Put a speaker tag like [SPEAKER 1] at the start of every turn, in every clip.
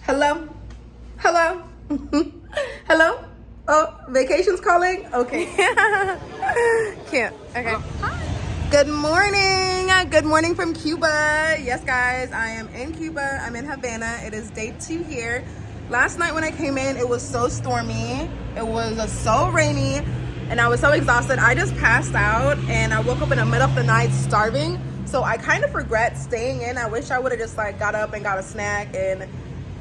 [SPEAKER 1] Hello? Hello? Hello? Oh, vacation's calling? Okay. Cute. Okay. Good morning. Good morning from Cuba. Yes, guys, I am in Cuba. I'm in Havana. It is day 2 here. Last night when I came in, it was so stormy. It was so rainy, and I was so exhausted. I just passed out, and I woke up in the middle of the night starving. So I kind of regret staying in. I wish I would have just like got up and got a snack, and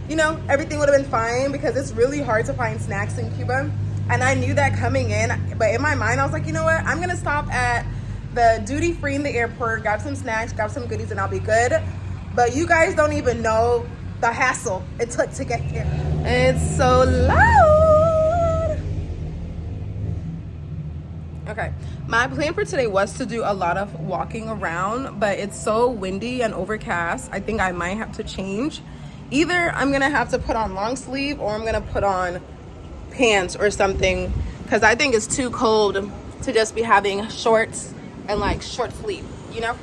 [SPEAKER 1] you know, everything would have been fine, because it's really hard to find snacks in Cuba. And I knew that coming in, but in my mind, I was like, you know what? I'm gonna stop at the duty free in the airport, grab some snacks, grab some goodies, and I'll be good. But you guys don't even know the hassle it took to get here. It's so loud. Okay, my plan for today was to do a lot of walking around, but it's so windy and overcast. I think I might have to change. Either I'm gonna have to put on long sleeve, or I'm gonna put on pants or something, because I think it's too cold to just be having shorts and like short sleeve, you know?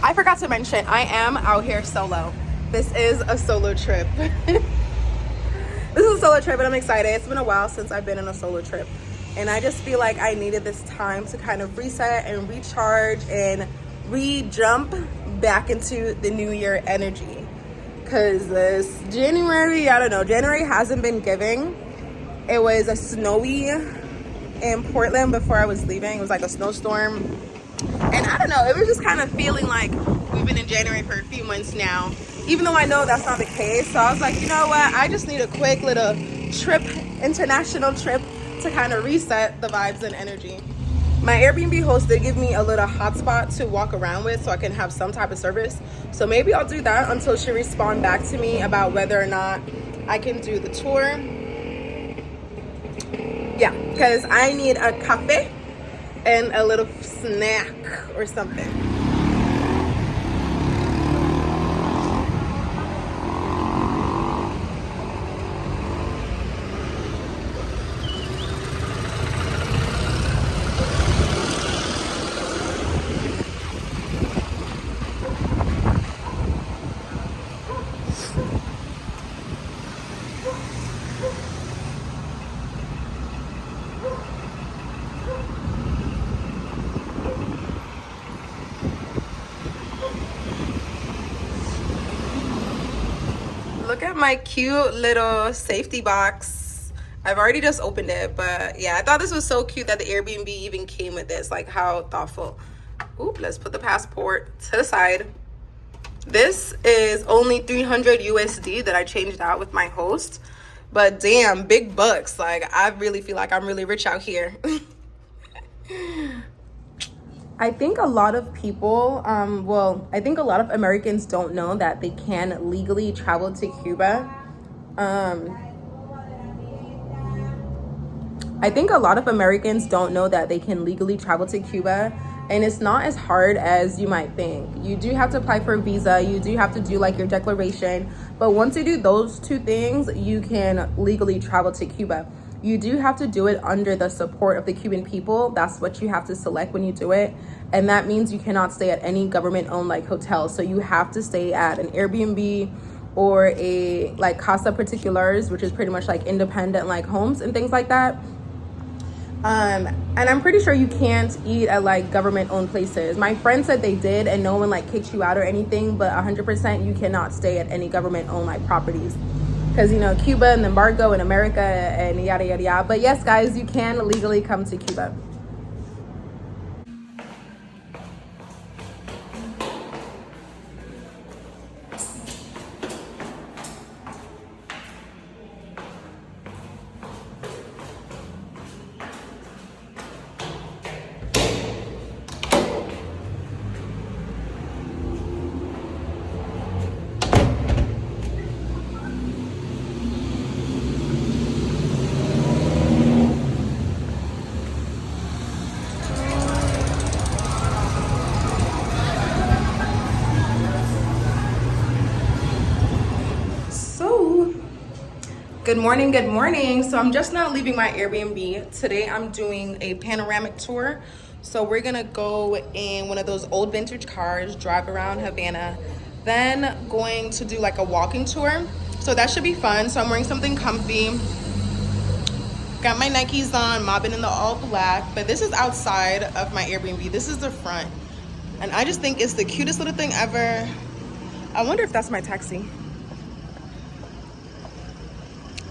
[SPEAKER 1] I forgot to mention, I am out here solo. This is a solo trip. This is a solo trip, and I'm excited. It's been a while since I've been on a solo trip, and I just feel like I needed this time to kind of reset and recharge and re-jump back into the new year energy. Because this January, I don't know, January hasn't been giving. It was a snowy in Portland before I was leaving. It was like a snowstorm. And I don't know, it was just kind of feeling like we've been in January for a few months now, even though I know that's not the case. So I was like, you know what? I just need a quick little trip, international trip, to kind of reset the vibes and energy. My Airbnb host did give me a little hotspot to walk around with so I can have some type of service. So maybe I'll do that until she responds back to me about whether or not I can do the tour. Yeah, because I need a cafe and a little snack or something. Look at my cute little safety box. I've already just opened it, but yeah, I thought this was so cute that the Airbnb even came with this. Like, how thoughtful. Oop, let's put the passport to the side. This is only 300 USD that I changed out with my host, but damn, big bucks. Like, I really feel like I'm really rich out here. I think a lot of people, I think a lot of Americans don't know that they can legally travel to Cuba. I think a lot of Americans don't know that they can legally travel to Cuba, and it's not as hard as you might think. You do have to apply for a visa. You do have to do like your declaration. But once you do those 2 things, you can legally travel to Cuba. You do have to do it under the support of the Cuban people. That's what you have to select when you do it. And that means you cannot stay at any government-owned like hotel. So you have to stay at an Airbnb or a like Casa Particulars, which is pretty much like independent like homes and things like that. And I'm pretty sure you can't eat at like government-owned places. My friend said they did, and no one like kicked you out or anything, but 100% you cannot stay at any government-owned like properties. Because, you know, Cuba and the embargo in America and yada, yada, yada. But yes, guys, you can legally come to Cuba. Good morning, good morning. So I'm just now leaving my Airbnb. Today I'm doing a panoramic tour. So we're gonna go in one of those old vintage cars, drive around Havana, then going to do like a walking tour. So that should be fun. So I'm wearing something comfy. Got my Nikes on, mobbing in the all black, but this is outside of my Airbnb. This is the front. And I just think it's the cutest little thing ever. I wonder if that's my taxi.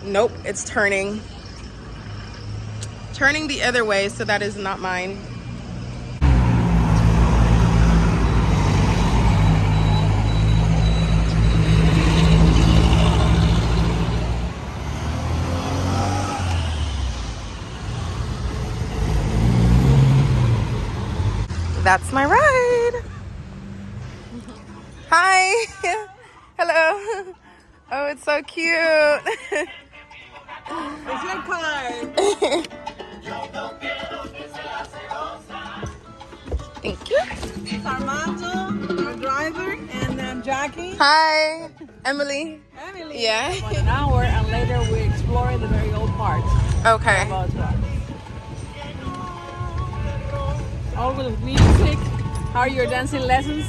[SPEAKER 1] Nope, it's turning. Turning the other way, so that is not mine. That's my ride. Hi. Hello. Oh, it's so cute.
[SPEAKER 2] It's your car.
[SPEAKER 1] Thank you.
[SPEAKER 2] It's Armando, our driver, and Jackie.
[SPEAKER 1] Hi, Emily.
[SPEAKER 2] Emily.
[SPEAKER 1] Yeah.
[SPEAKER 2] For an hour, and later we're exploring the very old parts.
[SPEAKER 1] Okay.
[SPEAKER 2] All with music. How are your dancing lessons?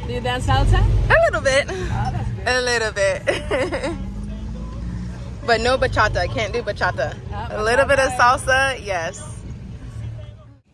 [SPEAKER 2] Do you dance salsa?
[SPEAKER 1] A little bit.
[SPEAKER 2] Oh, that's good.
[SPEAKER 1] A little bit. But no bachata. I can't do bachata. A little bit of salsa, yes.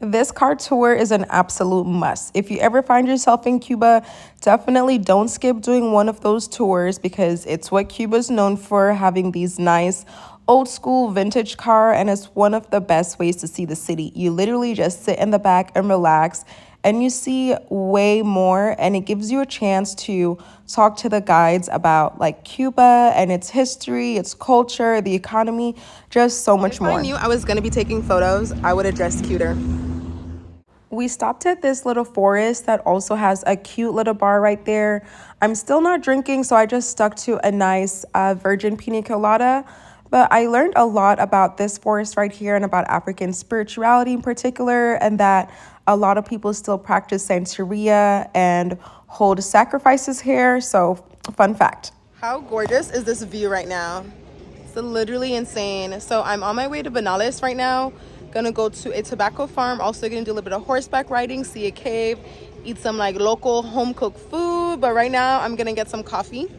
[SPEAKER 1] This car tour is an absolute must. If you ever find yourself in Cuba, definitely don't skip doing one of those tours because it's what Cuba's known for, having these nice old school vintage car, and it's one of the best ways to see the city. You literally just sit in the back and relax, and you see way more, and it gives you a chance to talk to the guides about like Cuba and its history, its culture, the economy, just so much more. If I knew I was gonna be taking photos, I would have dressed cuter. We stopped at this little forest that also has a cute little bar right there. I'm still not drinking, so I just stuck to a nice virgin pina colada. But I learned a lot about this forest right here and about African spirituality in particular, and that a lot of people still practice Santeria and hold sacrifices here. So, fun fact. How gorgeous is this view right now? It's literally insane. So I'm on my way to Benales right now. Gonna go to a tobacco farm. Also gonna do a little bit of horseback riding, see a cave, eat some like local home cooked food. But right now I'm gonna get some coffee.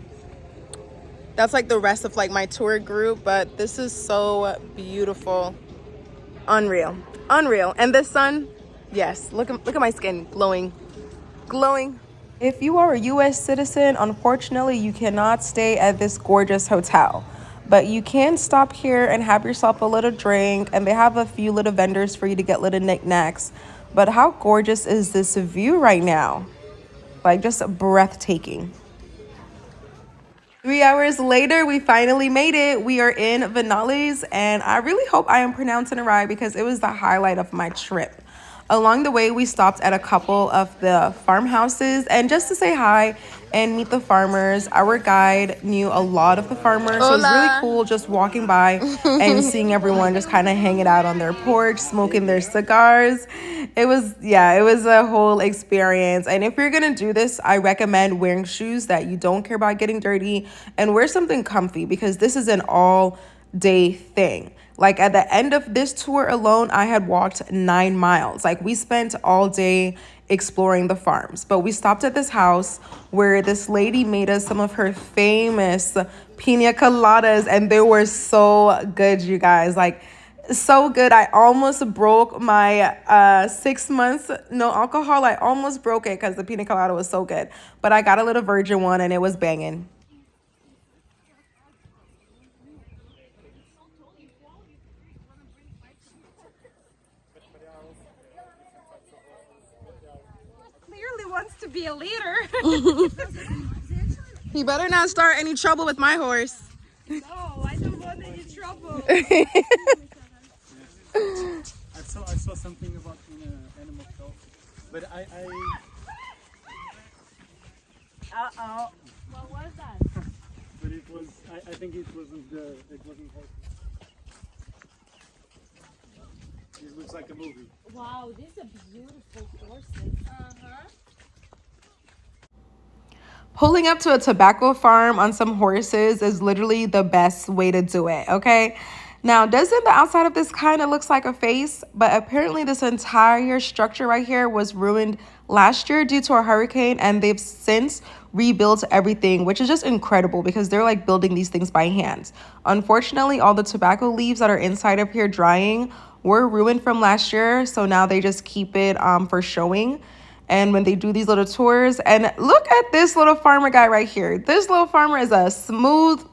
[SPEAKER 1] That's like the rest of like my tour group, but this is so beautiful. Unreal. And the sun, yes, look at my skin, glowing. If you are a US citizen, unfortunately you cannot stay at this gorgeous hotel, but you can stop here and have yourself a little drink, and they have a few little vendors for you to get little knickknacks. But how gorgeous is this view right now? Like, just breathtaking. 3 hours later, we finally made it. We are in Vinales, and I really hope I am pronouncing it right because it was the highlight of my trip. Along the way, we stopped at a couple of the farmhouses and just to say hi and meet the farmers. Our guide knew a lot of the farmers, so it was really cool just walking by and seeing everyone just kind of hanging out on their porch, smoking their cigars. It was a whole experience. And if you're gonna do this, I recommend wearing shoes that you don't care about getting dirty, and wear something comfy because this is an all-day thing. Like at the end of this tour alone, I had walked 9 miles. Like we spent all day exploring the farms, but we stopped at this house where this lady made us some of her famous pina coladas, and they were so good, you guys. Like so good. I almost broke my 6 months no alcohol. I almost broke it because the pina colada was so good, but I got a little virgin one and it was banging.
[SPEAKER 3] Wants to be a leader.
[SPEAKER 1] He better not start any trouble with my horse.
[SPEAKER 3] No, I don't want any trouble.
[SPEAKER 4] I saw something about animal health, but
[SPEAKER 3] Uh-oh. What was that?
[SPEAKER 4] but it was I think it wasn't horse. It looks like a movie.
[SPEAKER 3] Wow, these are beautiful horses.
[SPEAKER 1] Pulling up to a tobacco farm on some horses is literally the best way to do it, okay? Now, doesn't the outside of this kind of looks like a face? But apparently this entire structure right here was ruined last year due to a hurricane, and they've since rebuilt everything, which is just incredible because they're like building these things by hands. Unfortunately, all the tobacco leaves that are inside of here drying were ruined from last year, so now they just keep it for showing. And when they do these little tours, and look at this little farmer guy right here. This little farmer is a smooth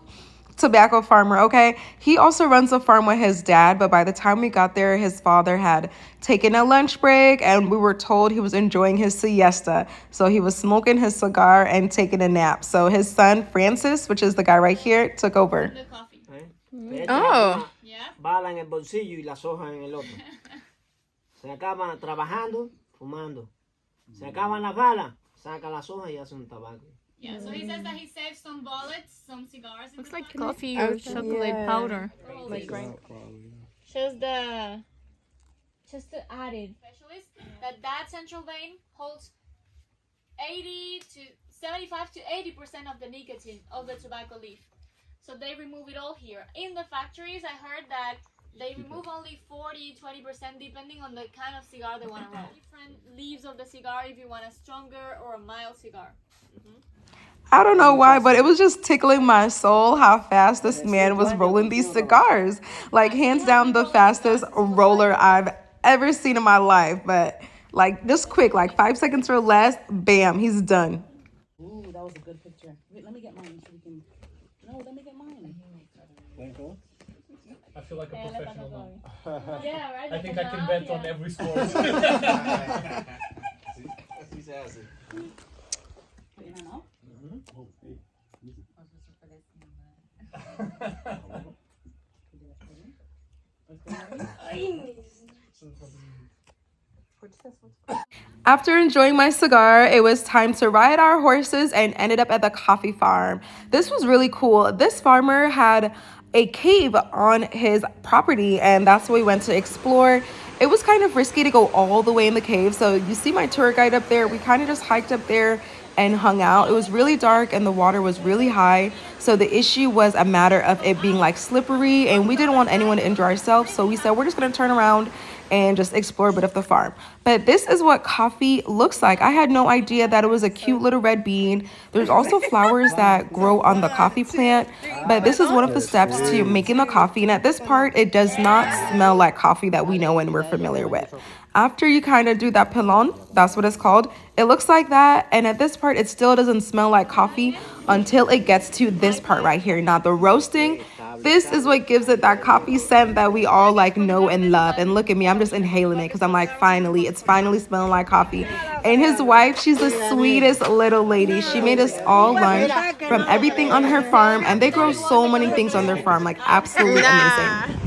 [SPEAKER 1] tobacco farmer, okay? He also runs a farm with his dad, but by the time we got there, his father had taken a lunch break, and we were told he was enjoying his siesta. So he was smoking his cigar and taking a nap. So his son, Francis, which is the guy right here, took over.
[SPEAKER 5] The coffee.
[SPEAKER 1] Oh.
[SPEAKER 5] Yeah.
[SPEAKER 6] Bala en el bolsillo y las hojas en el otro. Se acaban trabajando, fumando. Se acaban las balas, saca las hojas y hace un tabaco.
[SPEAKER 5] Yeah, so he says that he saved some bullets, some cigars.
[SPEAKER 2] Looks like coffee or chocolate powder.
[SPEAKER 5] Shows the just to add it. Specialist that central vein holds 75 to 80% of the nicotine of the tobacco leaf. So they remove it all here. In the factories, I heard that they remove only 40-20% depending on the kind of cigar they want to roll. Different leaves of the cigar if you want a stronger or a mild cigar.
[SPEAKER 1] I don't know why, but it was just tickling my soul how fast this man was rolling these cigars. Like, hands down, the fastest roller I've ever seen in my life. But, like, just quick, like 5 seconds or less, bam, he's done.
[SPEAKER 7] Ooh, that was a good picture. Wait, let me get mine so we can. No, let me get mine.
[SPEAKER 4] I feel like a professional now.
[SPEAKER 5] Yeah, right.
[SPEAKER 4] I think I can bet on every sport.
[SPEAKER 1] After enjoying my cigar, it was time to ride our horses and ended up at the coffee farm. This was really cool. This farmer had a cave on his property, and that's what we went to explore. It was kind of risky to go all the way in the cave, so you see my tour guide up there. We kind of just hiked up there and hung out. It was really dark and the water was really high, so the issue was a matter of it being like slippery, and we didn't want anyone to injure ourselves, so we said we're just going to turn around and just explore a bit of the farm. But this is what coffee looks like. I had no idea that it was a cute little red bean. There's also flowers that grow on the coffee plant, but this is one of the steps to making the coffee, and at this part it does not smell like coffee that we know and we're familiar with. After you kind of do that pilon, that's what it's called, it looks like that, and at this part it still doesn't smell like coffee until it gets to this part right here. Now the roasting, this is what gives it that coffee scent that we all like know and love. And look at me, I'm just inhaling it because I'm like, it's finally smelling like coffee. And his wife, she's the sweetest little lady. She made us all lunch from everything on her farm, and they grow so many things on their farm, like absolutely amazing.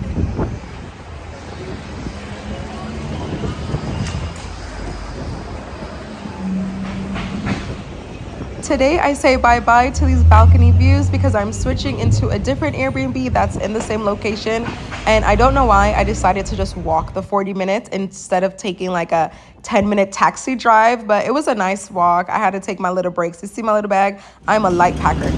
[SPEAKER 1] Today I say bye-bye to these balcony views because I'm switching into a different Airbnb that's in the same location, and I don't know why I decided to just walk the 40 minutes instead of taking like a 10-minute taxi drive, but it was a nice walk. I had to take my little breaks. You see my little bag? I'm a light packer.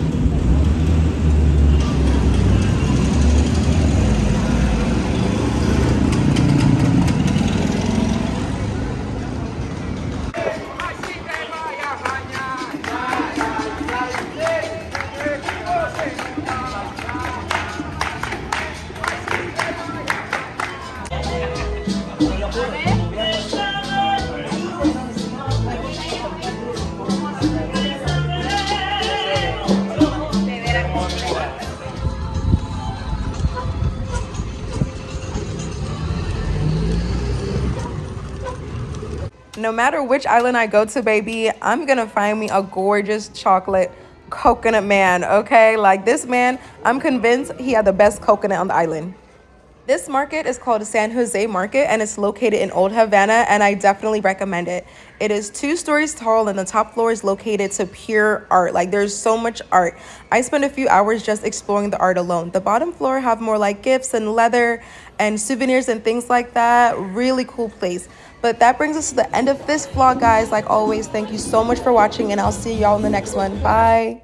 [SPEAKER 1] No matter which island I go to, baby, I'm gonna find me a gorgeous chocolate coconut man, okay? Like this man, I'm convinced he had the best coconut on the island. This market is called San Jose Market, and it's located in Old Havana, and I definitely recommend it. It is 2 stories tall, and the top floor is located to pure art. Like, there's so much art. I spent a few hours just exploring the art alone. The bottom floor have more like gifts and leather and souvenirs and things like that. Really cool place. But that brings us to the end of this vlog, guys. Like always, thank you so much for watching, and I'll see y'all in the next one. Bye.